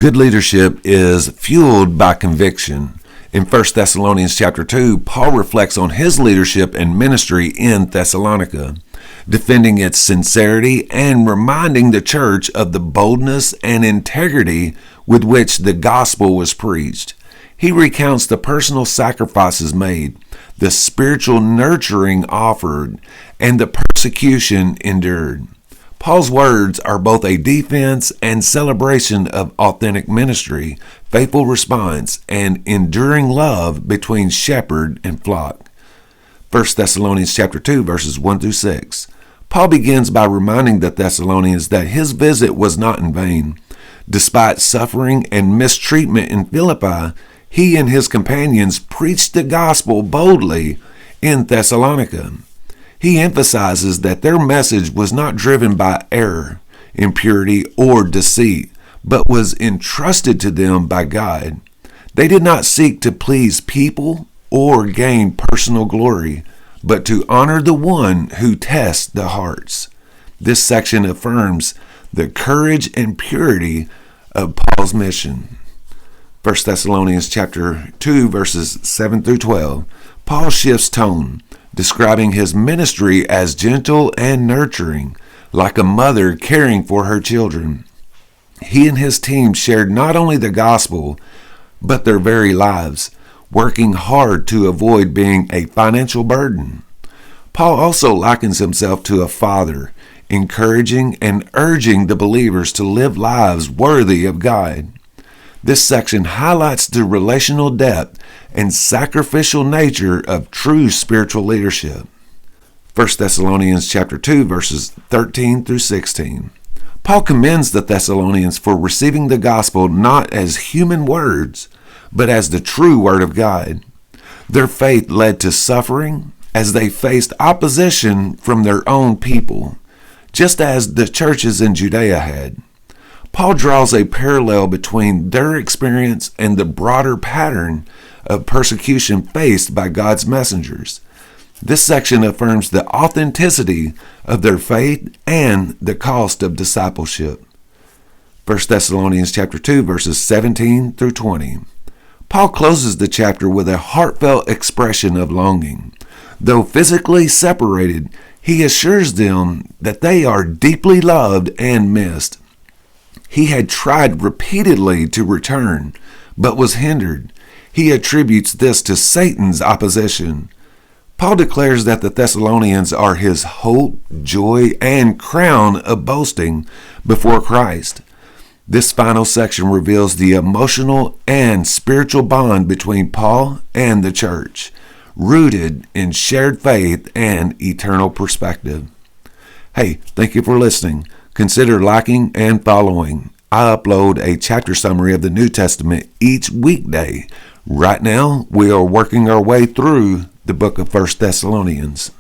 Good leadership is fueled by conviction. In 1 Thessalonians chapter 2, Paul reflects on his leadership and ministry in Thessalonica, defending its sincerity and reminding the church of the boldness and integrity with which the gospel was preached. He recounts the personal sacrifices made, the spiritual nurturing offered, and the persecution endured. Paul's words are both a defense and celebration of authentic ministry, faithful response, and enduring love between shepherd and flock. 1 Thessalonians chapter 2, verses 1 through 6. Paul begins by reminding the Thessalonians that his visit was not in vain. Despite suffering and mistreatment in Philippi, he and his companions preached the gospel boldly in Thessalonica. He emphasizes that their message was not driven by error, impurity, or deceit, but was entrusted to them by God. They did not seek to please people or gain personal glory, but to honor the one who tests the hearts. This section affirms the courage and purity of Paul's mission. 1 Thessalonians chapter 2, verses 7 through 12. Paul shifts tone, describing his ministry as gentle and nurturing, like a mother caring for her children. He and his team shared not only the gospel, but their very lives, working hard to avoid being a financial burden. Paul also likens himself to a father, encouraging and urging the believers to live lives worthy of God. This section highlights the relational depth and sacrificial nature of true spiritual leadership. 1 Thessalonians chapter 2, verses 13 through 16. Paul commends the Thessalonians for receiving the gospel not as human words, but as the true word of God. Their faith led to suffering as they faced opposition from their own people, just as the churches in Judea had. Paul draws a parallel between their experience and the broader pattern of persecution faced by God's messengers. This section affirms the authenticity of their faith and the cost of discipleship. 1 Thessalonians chapter 2, verses 17 through 20. Paul closes the chapter with a heartfelt expression of longing. Though physically separated, he assures them that they are deeply loved and missed. He had tried repeatedly to return, but was hindered. He attributes this to Satan's opposition. Paul declares that the Thessalonians are his hope, joy, and crown of boasting before Christ. This final section reveals the emotional and spiritual bond between Paul and the church, rooted in shared faith and eternal perspective. Hey, thank you for listening. Consider liking and following. I upload a chapter summary of the New Testament each weekday. Right now, we are working our way through the book of 1 Thessalonians.